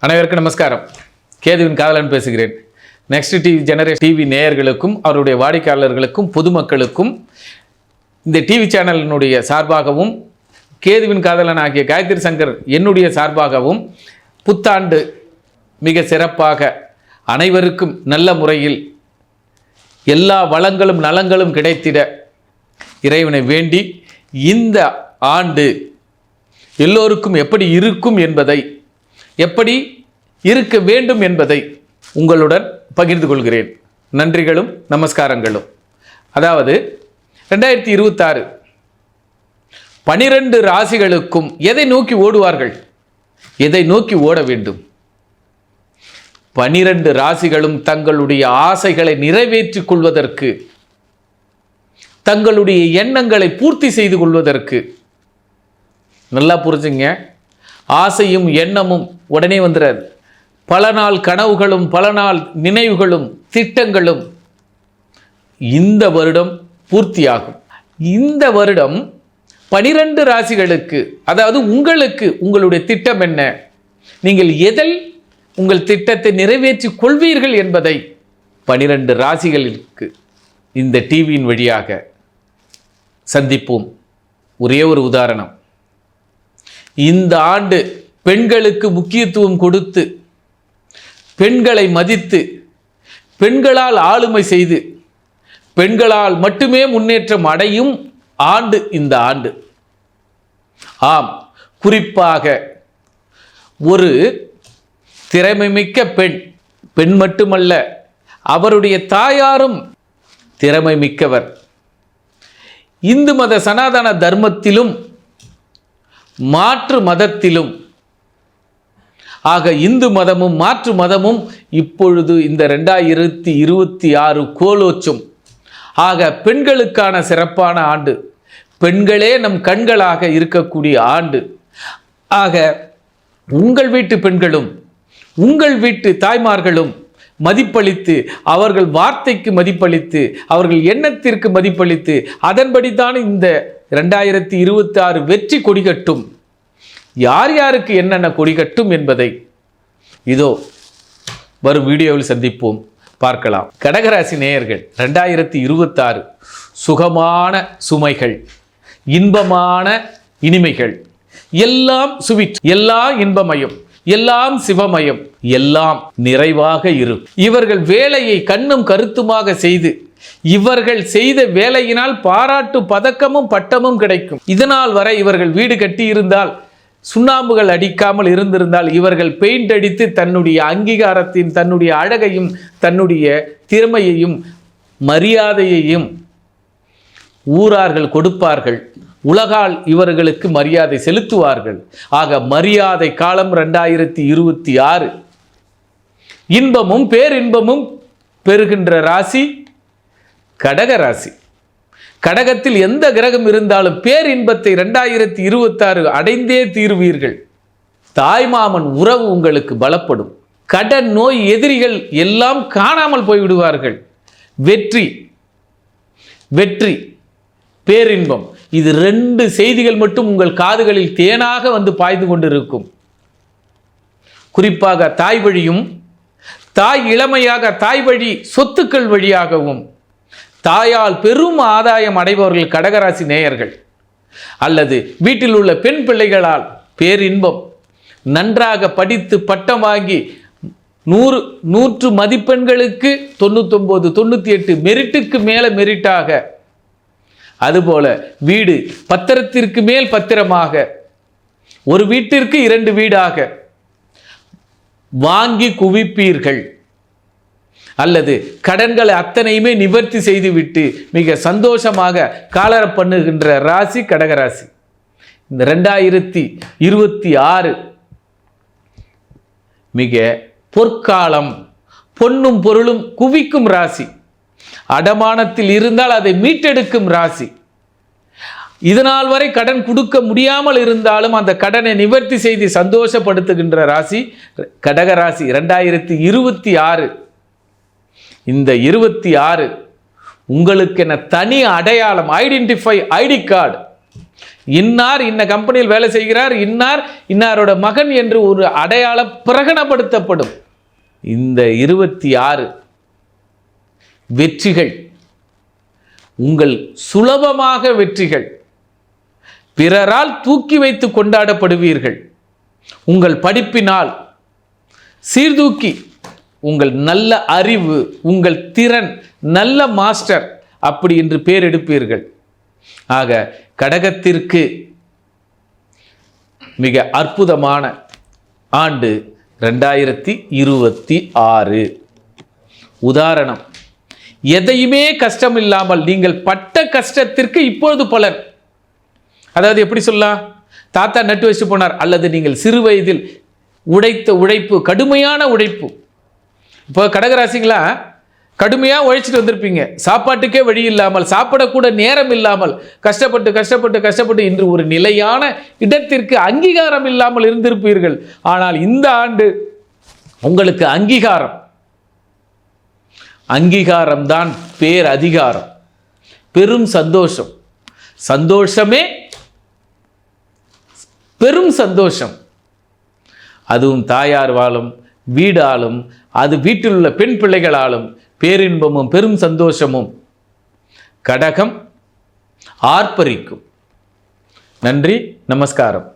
அனைவருக்கும் நமஸ்காரம். கேதுவின் காதலன் பேசுகிறேன். நெக்ஸ்ட் டிவி நேயர்களுக்கும் அவருடைய வாடிக்கையாளர்களுக்கும் பொதுமக்களுக்கும் இந்த டிவி சேனலினுடைய சார்பாகவும் கேதுவின் காதலன் ஆகிய காயத்ரி சங்கர் என்னுடைய சார்பாகவும் புத்தாண்டு மிக சிறப்பாக அனைவருக்கும் நல்ல முறையில் எல்லா வளங்களும் நலங்களும் கிடைத்திட இறைவனை வேண்டி இந்த ஆண்டு எல்லோருக்கும் எப்படி இருக்கும் என்பதை, எப்படி இருக்க வேண்டும் என்பதை உங்களுடன் பகிர்ந்து கொள்கிறேன். நன்றிகளும் நமஸ்காரங்களும். அதாவது 2026 12 ராசிகளுக்கும் எதை நோக்கி ஓடுவார்கள், எதை நோக்கி ஓட வேண்டும்? 12 ராசிகளும் தங்களுடைய ஆசைகளை நிறைவேற்றிக் கொள்வதற்கு, தங்களுடைய எண்ணங்களை பூர்த்தி செய்து கொள்வதற்கு, நல்லா புரிஞ்சுங்க, ஆசையும் எண்ணமும் உடனே வந்துடாது. பல நாள் கனவுகளும் பல நாள் நினைவுகளும் திட்டங்களும் இந்த வருடம் பூர்த்தியாகும். இந்த வருடம் 12 ராசிகளுக்கு, அதாவது உங்களுக்கு உங்களுடைய திட்டம் என்ன, நீங்கள் எதில் உங்கள் திட்டத்தை நிறைவேற்றி கொள்வீர்கள் என்பதை 12 ராசிகளுக்கு இந்த டிவியின் வழியாக சந்திப்போம். ஒரே ஒரு உதாரணம். இந்த ஆண்டு பெண்களுக்கு முக்கியத்துவம் கொடுத்து, பெண்களை மதித்து, பெண்களால் ஆளுமை செய்து, பெண்களால் மட்டுமே முன்னேற்றம் அடையும் ஆண்டு இந்த ஆண்டு. ஆம், குறிப்பாக ஒரு திறமைமிக்க பெண் மட்டுமல்ல, அவருடைய தாயாரும் திறமை மிக்கவர். இந்து மத சனாதன தர்மத்திலும் மாற்று மதத்திலும், ஆக இந்து மதமும் மாற்று மதமும் இப்பொழுது இந்த 2026 கோலோச்சும். ஆக பெண்களுக்கான சிறப்பான ஆண்டு, பெண்களே நம் கண்களாக இருக்கக்கூடிய ஆண்டு. ஆக உங்கள் வீட்டு பெண்களும் உங்கள் வீட்டு தாய்மார்களும் மதிப்பளித்து, அவர்கள் வார்த்தைக்கு மதிப்பளித்து, அவர்கள் எண்ணத்திற்கு மதிப்பளித்து, அதன்படிதான் இந்த 2026 வெற்றி கொடிகட்டும். யார் யாருக்கு என்னென்ன கொடிகட்டும் என்பதை இதோ வரும் வீடியோவில் சந்திப்போம், பார்க்கலாம். கடகராசி நேயர்கள், 2026 சுகமான சுமைகள், இன்பமான இனிமைகள், எல்லாம் சுவிட், எல்லாம் இன்பமயம், எல்லாம் சிவமயம், எல்லாம் நிறைவாக இருக்கும். இவர்கள் வேலையை கண்ணும் கருத்துமாக செய்து, இவர்கள் செய்த வேலையினால் பாராட்டு பதக்கமும் பட்டமும் கிடைக்கும். இதனால் வரை இவர்கள் வீடு கட்டியிருந்தால், சுண்ணாம்புகள் அடிக்காமல் இருந்திருந்தால், இவர்கள் பெயிண்ட் அடித்து தன்னுடைய அங்கீகாரத்தின், தன்னுடைய அழகையும், தன்னுடைய திறமையையும் மரியாதையையும் ஊரார்கள் கொடுப்பார்கள். உலகால் இவர்களுக்கு மரியாதை செலுத்துவார்கள். ஆக மரியாதை காலம் 2026. இன்பமும் பேரின்பமும் பெறுகின்ற ராசி கடக ராசி. கடகத்தில் எந்த கிரகம் இருந்தாலும் பேரின்பத்தை 2026 அடைந்தே தீர்வீர்கள். தாய்மாமன் உறவு உங்களுக்கு பலப்படும். கடன், நோய், எதிரிகள் எல்லாம் காணாமல் போய்விடுவார்கள். வெற்றி, வெற்றி, பேரின்பம், இது 2 செய்திகள் மட்டும் உங்கள் காதுகளில் தேனாக வந்து பாய்ந்து கொண்டிருக்கும். குறிப்பாக தாய் வழியும், தாய் இளமையாக தாய் வழி சொத்துக்கள் வழியாகவும், தாயால் பெரும் ஆதாயம் அடைபவர்கள் கடகராசி நேயர்கள். அல்லது வீட்டில் உள்ள பெண் பிள்ளைகளால் பேரின்பம். நன்றாக படித்து பட்டம் வாங்கி 100 மதிப்பெண்களுக்கு 99, 98 மெரிட்டுக்கு மேலே மெரிட்டாக, அதுபோல வீடு பத்திரத்திற்கு மேல் பத்திரமாக, ஒரு வீட்டிற்கு 2 வீடாக வாங்கி குவிப்பீர்கள். அல்லது கடன்களை அத்தனையுமே நிவர்த்தி செய்துவிட்டு மிக சந்தோஷமாக காலர பண்ணுகின்ற ராசி கடகராசி. இந்த 2026 மிக பொற்காலம், பொன்னும் பொருளும் குவிக்கும் ராசி. அடமானத்தில் இருந்தால் அதை மீட்டெடுக்கும் ராசி. இதனால் வரை கடன் கொடுக்க முடியாமல் இருந்தாலும் அந்த கடனை நிவர்த்தி செய்து சந்தோஷப்படுத்துகின்ற ராசி கடகராசி. 2026 இந்த 26 உங்களுக்கென தனி அடையாளம், ஐடென்டிஃபை ஐடி கார்டு இன்னார் இன்ன கம்பெனியில் வேலை செய்கிறார், இன்னார் இன்னாரோட மகன் என்று ஒரு அடையாளம் பிரகடனப்படுத்தப்படும். இந்த 26 வெற்றிகள் உங்கள் சுலபமாக வெற்றிகள். பிறரால் தூக்கி வைத்து கொண்டாடப்படுவீர்கள். உங்கள் படிப்பினால் சீர்தூக்கி, உங்கள் நல்ல அறிவு, உங்கள் திறன், நல்ல மாஸ்டர் அப்படி என்று பேர் எடுப்பீர்கள். ஆக கடகத்திற்கு மிக அற்புதமான ஆண்டு 2026. உதாரணம், எதையுமே கஷ்டம் இல்லாமல் நீங்கள் பட்ட கஷ்டத்திற்கு இப்பொழுது பலன். அதாவது எப்படி சொல்லலாம், தாத்தா நட்டு வச்சு போனார், அல்லது நீங்கள் சிறு வயதில் உழைத்த உழைப்பு, கடுமையான உழைப்பு. இப்போ கடகராசிங்களா கடுமையாக உழைச்சிட்டு வந்திருப்பீங்க, சாப்பாட்டுக்கே வழி இல்லாமல், சாப்பிடக்கூட நேரம் இல்லாமல், கஷ்டப்பட்டு கஷ்டப்பட்டு கஷ்டப்பட்டு இன்று ஒரு நிலையான இடத்திற்கு அங்கீகாரம் இல்லாமல் இருந்திருப்பீர்கள். ஆனால் இந்த ஆண்டு உங்களுக்கு அங்கீகாரம்தான் பேர் அதிகாரம், பெரும் சந்தோஷம். சந்தோஷமே பெரும் சந்தோஷம். அதுவும் தாயார் வாழும் வீடாலும், அது வீட்டில் உள்ள பெண் பிள்ளைகளாலும் பேரின்பமும் பெரும் சந்தோஷமும் கடகம் ஆர்ப்பரிக்கும். நன்றி, நமஸ்காரம்.